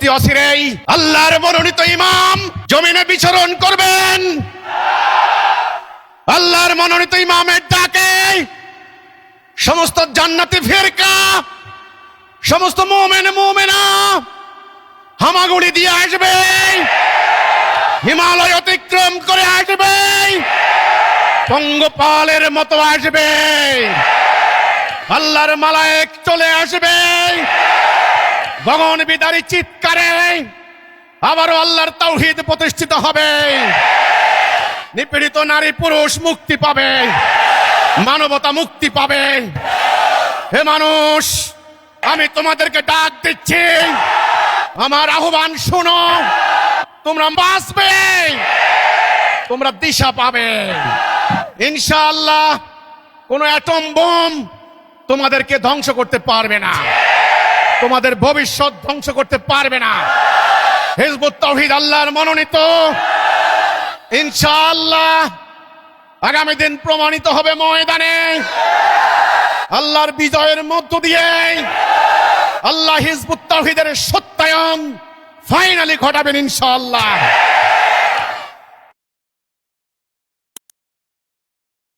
অতি অচিরেই আল্লাহর মনোনীত ইমাম জমিনে বিচরণ করবেন। আল্লাহর মনোনীত ইমামের ডাকে সমস্ত জান্নাতি ফিরকা, সমস্ত মুমিন মুমিনা হামাগুড়ি দিয়ে আসবে, হিমালয় অতিক্রম করে আসবে, পঙ্গপালের মতো আসবে, আল্লাহর মালায়েক চলে আসবে, গগন বিদারী চিৎকারে আবারও আল্লাহর তাওহীদ প্রতিষ্ঠিত হবে, নিপীড়িত নারী পুরুষ মুক্তি পাবে, মানবতা মুক্তি পাবে। হে মানুষ, আমি তোমাদেরকে ডাক দিচ্ছি, আমার আহ্বান শোনো। তোমরা বাঁচবে, তোমরা দিশা পাবে ইনশাআল্লাহ। কোন অ্যাটম বোম তোমাদেরকে ধ্বংস করতে পারবে না, তোমাদের ভবিষ্যৎ ধ্বংস করতে পারবে না। হিজবুত তাওহীদ আল্লাহর মনোনীত, ইনশাআল্লাহ আগামী দিন প্রমাণিত হবে ময়দানে। আল্লাহর বিজয়ের মধ্য দিয়ে আল্লাহ হিজবুত তাওহীদের সত্যায়ন ফাইনালি ঘটাবেন ইনশাআল্লাহ।